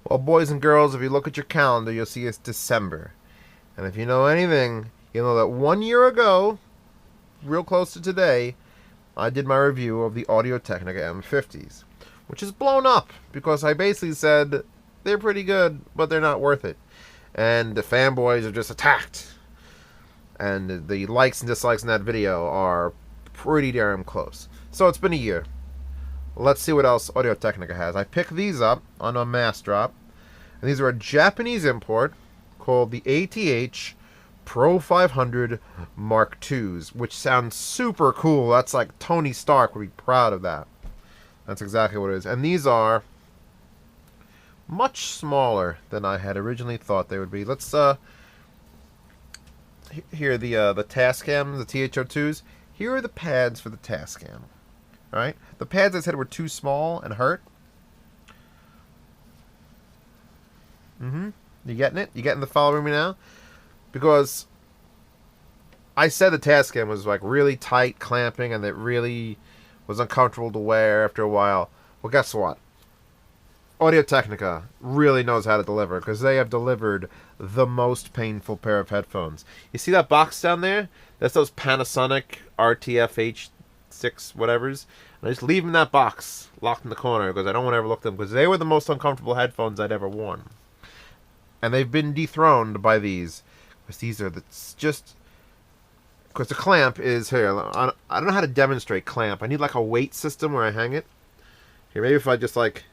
Well, boys and girls, if you look at your calendar, you'll see it's December. And if you know anything, you'll know that 1 year ago, real close to today, I did my review of the Audio-Technica M50s, which is blown up because I basically said they're pretty good, but they're not worth it. And the fanboys are just attacked. And the likes and dislikes in that video are pretty damn close. So it's been a year. Let's see what else Audio-Technica has. I picked these up on a mass drop. And these are a Japanese import called the ATH-PRO500 Mark IIs, which sounds super cool. That's like Tony Stark would be proud of that. That's exactly what it is. And these are much smaller than I had originally thought they would be. Let's here the Tascam, the TH-02s. Here are the pads for the Tascam. All right, the pads I said were too small and hurt. You getting it? You getting the following me now? Because I said the Tascam was like really tight clamping and it really was uncomfortable to wear after a while. Well, guess what? Audio-Technica really knows how to deliver because they have delivered the most painful pair of headphones. You see that box down there? That's those Panasonic RTF-H6 whatevers. And I just leave them in that box, locked in the corner, because I don't want to ever look at them because they were the most uncomfortable headphones I'd ever worn. And they've been dethroned by these. Because these are just... Because the clamp is here. I don't know how to demonstrate clamp. I need like a weight system where I hang it. Here, maybe if I just like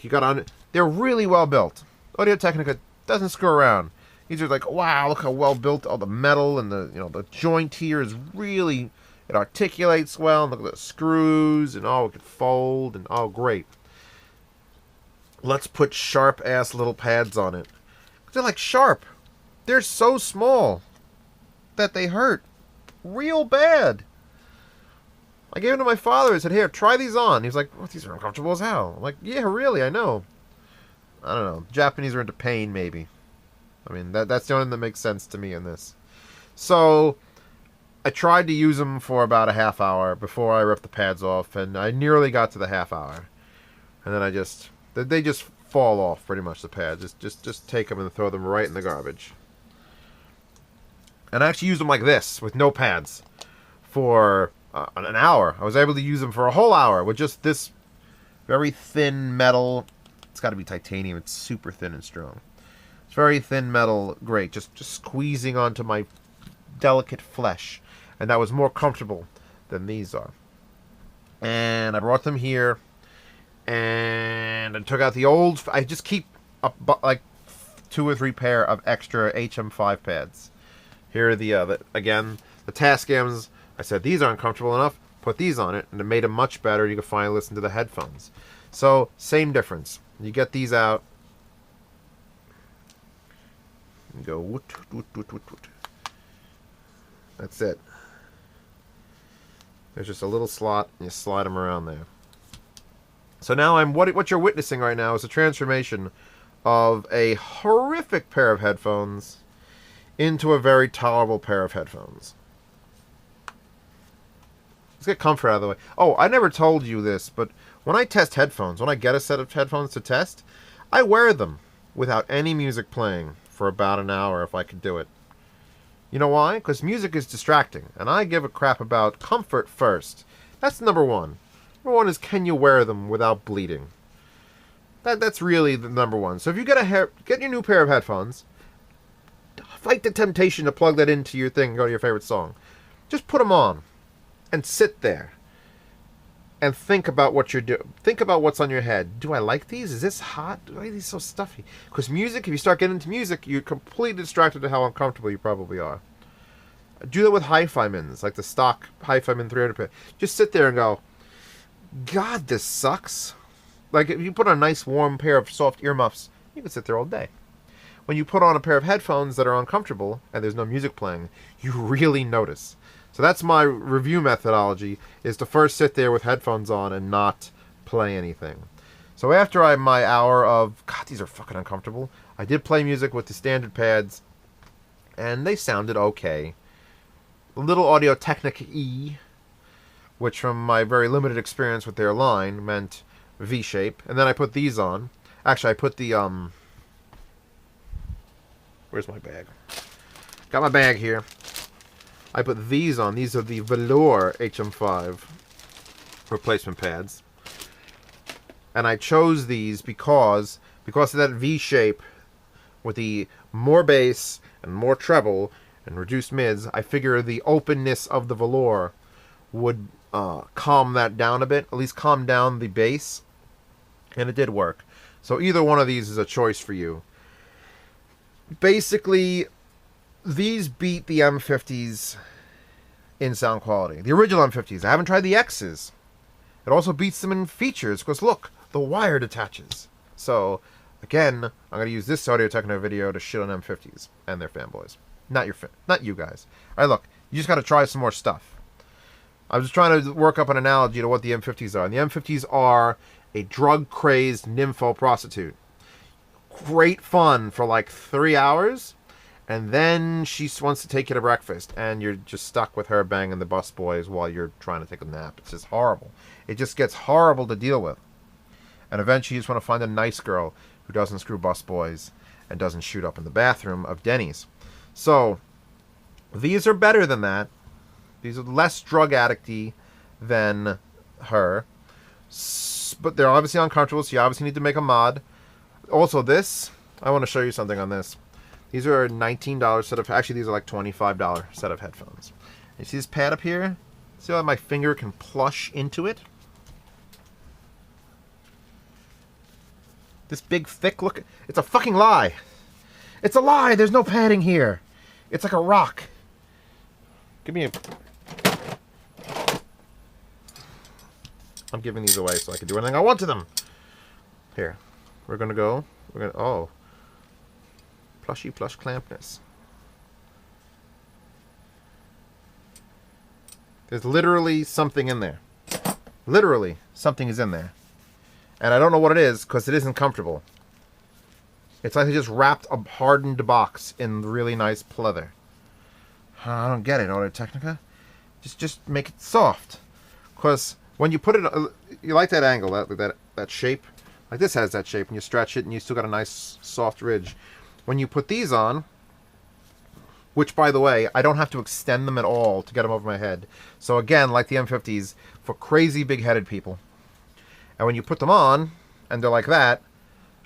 you got on it. They're really well built. Audio-Technica doesn't screw around. These are like, wow, look how well built. All the metal and the joint here is really, it articulates well. And look at the screws and it can fold and great. Let's put sharp ass little pads on it. They're like sharp. They're so small that they hurt real bad. I gave them to my father. I said, here, try these on. He was like, oh, these are uncomfortable as hell. I'm like, yeah, really, I know. I don't know. Japanese are into pain, maybe. I mean, that's the only thing that makes sense to me in this. So, I tried to use them for about a half hour before I ripped the pads off, and I nearly got to the half hour. And then they just fall off, pretty much, the pads. Just take them and throw them right in the garbage. And I actually used them like this, with no pads, for an hour. I was able to use them for a whole hour with just this very thin metal. It's got to be titanium. It's super thin and strong. It's very thin metal, great. Just squeezing onto my delicate flesh. And that was more comfortable than these are. And I brought them here. And I took out the old... I just keep like 2 or 3 pair of extra HM5 pads. Here are again, the Tascams. I said, these aren't comfortable enough. Put these on it. And it made them much better. You can finally listen to the headphones. So, same difference. You get these out. And go woot, woot, woot, woot, woot. That's it. There's just a little slot, and you slide them around there. So now what you're witnessing right now is a transformation of a horrific pair of headphones into a very tolerable pair of headphones. Let's get comfort out of the way. Oh, I never told you this, but when I test headphones, when I get a set of headphones to test, I wear them without any music playing for about an hour if I could do it. You know why? Because music is distracting, and I give a crap about comfort first. That's number one. Number one is, can you wear them without bleeding? That's really the number one. So if you get your new pair of headphones, fight the temptation to plug that into your thing and go to your favorite song. Just put them on and sit there and think about what you're doing. Think about what's on your head. Do I like these? Is this hot? Why are these so stuffy? Because music, if you start getting into music, you're completely distracted to how uncomfortable you probably are. Do that with hi-fi mins, like the stock hi-fi min 300 pair. Just sit there and go, God, this sucks. Like, if you put on a nice warm pair of soft earmuffs, you can sit there all day. When you put on a pair of headphones that are uncomfortable and there's no music playing, you really notice. So that's my review methodology, is to first sit there with headphones on and not play anything. So after my hour of, God, these are fucking uncomfortable, I did play music with the standard pads, and they sounded okay. A little Audio-Technica, which from my very limited experience with their line meant V-shape, and then I put these on. Actually, I put the, where's my bag? Got my bag here. I put these on. These are the velour HM5 replacement pads. And I chose these because of that V shape with the more bass and more treble and reduced mids. I figure the openness of the velour would calm that down a bit, at least calm down the bass, and it did work. So either one of these is a choice for you. Basically, these beat the M50s in sound quality. The original M50s. I haven't tried the X's. It also beats them in features because look, the wire detaches. So again, I'm going to use this Audio-Technica video to shit on M50s and their fanboys. Not you guys. All right, look, you just got to try some more stuff. I was just trying to work up an analogy to what the M50s are. And the M50s are a drug-crazed nympho prostitute. Great fun for like 3 hours, and then she wants to take you to breakfast, and you're just stuck with her banging the busboys while you're trying to take a nap. It's just horrible. It just gets horrible to deal with. And eventually you just want to find a nice girl who doesn't screw busboys and doesn't shoot up in the bathroom of Denny's. So, these are better than that. These are less drug addicty than her. But they're obviously uncomfortable, so you obviously need to make a mod. Also this, I want to show you something on this. These are a $19 set of, actually these are like $25 set of headphones. You see this pad up here? See how my finger can plush into it? This big thick look, it's a fucking lie. It's a lie, there's no padding here. It's like a rock. Give me a... I'm giving these away so I can do anything I want to them. Here, we're gonna go, oh. Plushy plush clampness. There's literally something in there. Literally, something is in there. And I don't know what it is, because it isn't comfortable. It's like they just wrapped a hardened box in really nice pleather. I don't get it, Audio-Technica. Just make it soft. Because when you put it... you like that angle, that shape? Like this has that shape, and you stretch it, and you still got a nice, soft ridge. When you put these on, which, by the way, I don't have to extend them at all to get them over my head. So again, like the M50s, for crazy big-headed people. And when you put them on, and they're like that,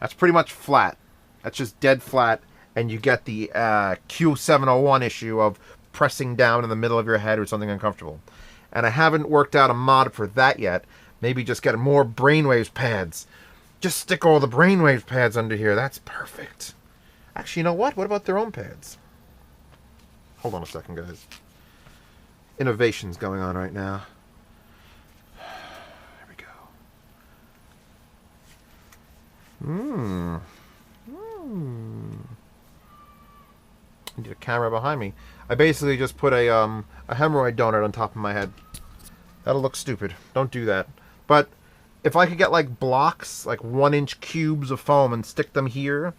that's pretty much flat. That's just dead flat, and you get the Q701 issue of pressing down in the middle of your head with something uncomfortable. And I haven't worked out a mod for that yet. Maybe just get more brainwaves pads. Just stick all the brainwave pads under here. That's perfect. Actually, you know what? What about their own pads? Hold on a second, guys. Innovation's going on right now. There we go. I need a camera behind me. I basically just put a hemorrhoid donut on top of my head. That'll look stupid. Don't do that. But if I could get like blocks, like 1-inch cubes of foam and stick them here,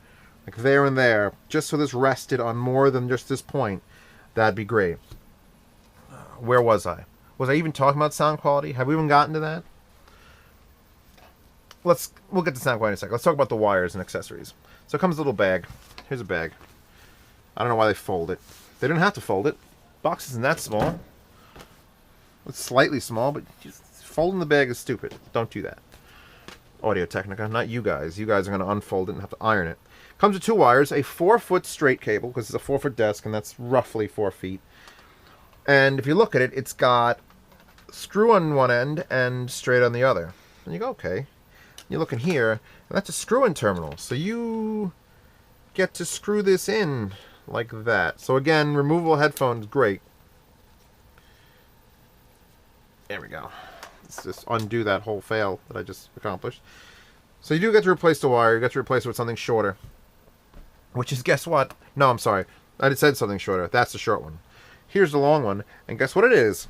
like there and there, just so this rested on more than just this point, that'd be great. Where was I? Was I even talking about sound quality? Have we even gotten to that? We'll get to sound quality in a second. Let's talk about the wires and accessories. So it comes a little bag. Here's a bag. I don't know why they fold it. They didn't have to fold it. Box isn't that small. It's slightly small, but just folding the bag is stupid. Don't do that. Audio-Technica, not you guys. You guys are going to unfold it and have to iron it. Comes with 2 wires, a 4-foot straight cable, because it's a 4-foot desk, and that's roughly 4 feet. And if you look at it, it's got screw on one end and straight on the other. And you go, okay. You look in here, and that's a screw-in terminal. So you get to screw this in like that. So again, removable headphones, great. There we go. Let's just undo that whole fail that I just accomplished. So you do get to replace the wire. You get to replace it with something shorter. Which is, guess what? No, I'm sorry. I said something shorter. That's the short one. Here's the long one. And guess what it is?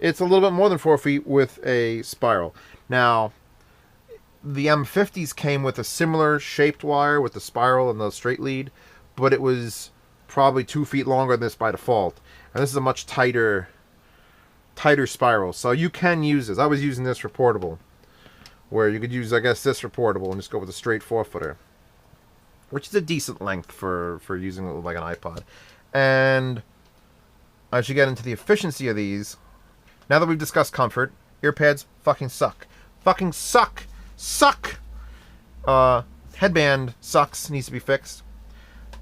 It's a little bit more than 4 feet with a spiral. Now, the M50s came with a similar shaped wire with the spiral and the straight lead. But it was probably 2 feet longer than this by default. And this is a much tighter spiral. So you can use this. I was using this for portable. where you could use, I guess, this for portable and just go with a straight 4-footer, which is a decent length for using it like an iPod. And as you get into the efficiency of these, now that we've discussed comfort, earpads fucking suck. Fucking suck! Suck! Headband sucks, needs to be fixed.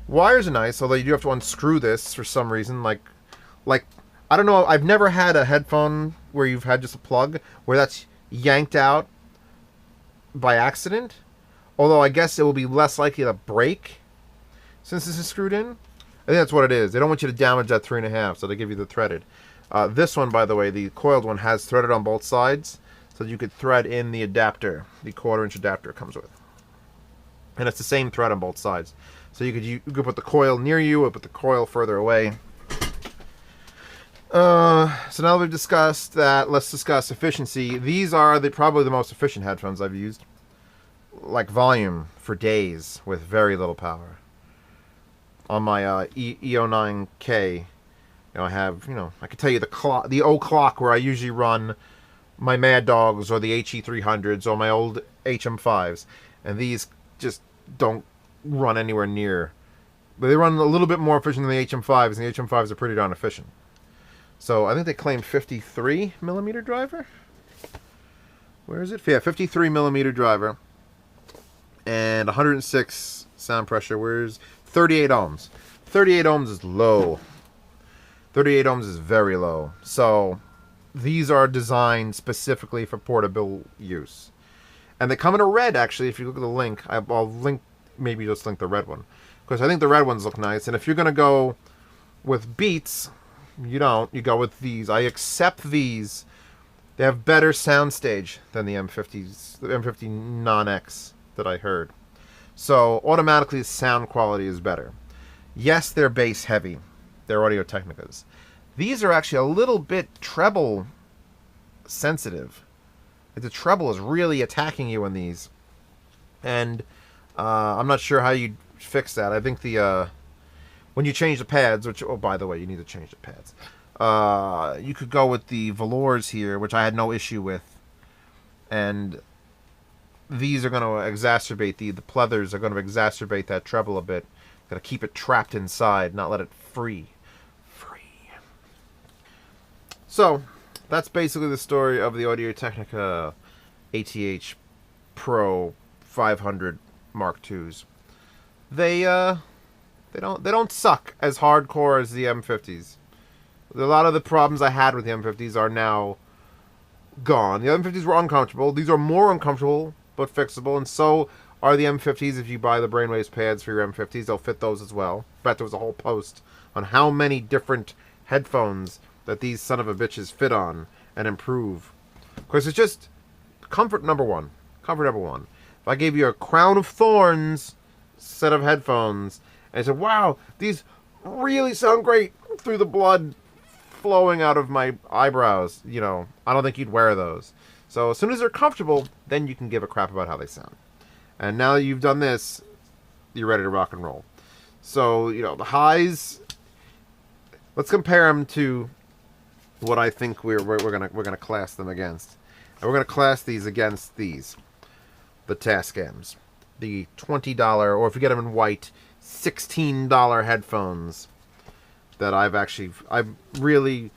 Wires are nice, although you do have to unscrew this for some reason. Like, I don't know, I've never had a headphone where you've had just a plug where that's yanked out by accident. Although I guess it will be less likely to break since this is screwed in. I think that's what it is. They don't want you to damage that 3.5, so they give you the threaded. This one, by the way, the coiled one, has threaded on both sides, so that you could thread in the adapter, the 1/4-inch adapter it comes with. And it's the same thread on both sides. So you could put the coil near you or put the coil further away. So now that we've discussed that, let's discuss efficiency. These are probably the most efficient headphones I've used. Like volume for days with very little power. On my E09K, I have, I can tell you the old clock where I usually run my Mad Dogs or the HE300s or my old HM5s, and these just don't run anywhere near. But they run a little bit more efficient than the HM5s, and the HM5s are pretty darn efficient. So I think they claim 53mm driver. Where is it? Yeah, 53mm driver. And 106 sound pressure. Where's 38 ohms? 38 ohms is low. 38 ohms is very low. So these are designed specifically for portable use. And they come in a red, actually. If you look at the link, I'll link, maybe just link the red one, because I think the red ones look nice. And if you're going to go with Beats, you don't. You go with these. I accept these. They have better soundstage than the M50s, the M50 Non-X that I heard. So automatically the sound quality is better. Yes, they're bass heavy. They're Audio-Technicas. These are actually a little bit treble sensitive. The treble is really attacking you in these. And I'm not sure how you fix that. I think when you change the pads, which, oh, by the way, you need to change the pads. You could go with the velours here, which I had no issue with. And these are going to exacerbate, the pleathers are going to exacerbate that treble a bit. Got to keep it trapped inside, not let it free. So, that's basically the story of the Audio-Technica ATH-PRO500 Mark IIs. They don't suck as hardcore as the M50s. A lot of the problems I had with the M50s are now gone. The M50s were uncomfortable. These are more uncomfortable, but fixable, and so are the M50s. If you buy the Brainwaves pads for your M50s, they'll fit those as well. I bet there was a whole post on how many different headphones that these son of a bitches fit on and improve. Because it's just comfort number one. Comfort number one. If I gave you a crown of thorns set of headphones and I said, wow, these really sound great through the blood flowing out of my eyebrows, I don't think you'd wear those. So as soon as they're comfortable, then you can give a crap about how they sound. And now that you've done this, you're ready to rock and roll. So, the highs, let's compare them to what I think we're gonna class them against. And we're gonna class these against these. The Tascams. The $20, or if you get them in white, $16 headphones that I really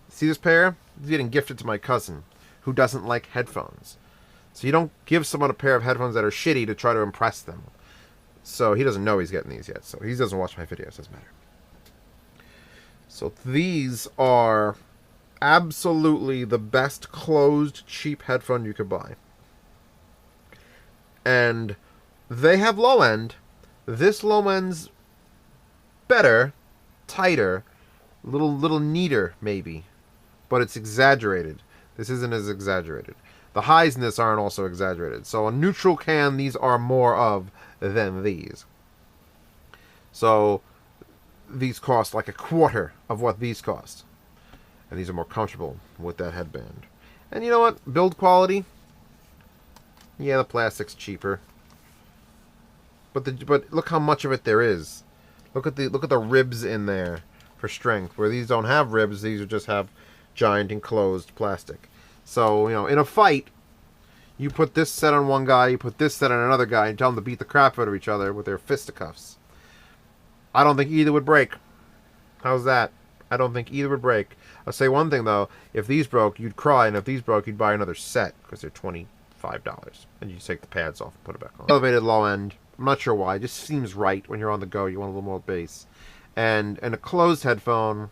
see this pair? It's getting gifted to my cousin who doesn't like headphones. So you don't give someone a pair of headphones that are shitty to try to impress them. So he doesn't know he's getting these yet. So he doesn't watch my videos. Doesn't matter. So these are absolutely the best closed cheap headphone you could buy. And they have low end. This low end's better, tighter, little neater maybe, but it's exaggerated. This isn't as exaggerated. The highs in this aren't also exaggerated. So a neutral can, these are more of than these. So these cost like a quarter of what these cost. And these are more comfortable with that headband. And you know what? Build quality. Yeah, the plastic's cheaper. But look how much of it there is. Look at the ribs in there for strength. Where these don't have ribs, these just have giant enclosed plastic. So, in a fight, You put this set on one guy, you put this set on another guy, and tell them to beat the crap out of each other with their fisticuffs. I don't think either would break. How's that? I don't think either would break. I'll say one thing, though. If these broke, you'd cry, and if these broke, you'd buy another set, because they're $25. And you take the pads off and put it back on. Elevated low end. I'm not sure why. It just seems right when you're on the go. You want a little more bass. And a closed headphone,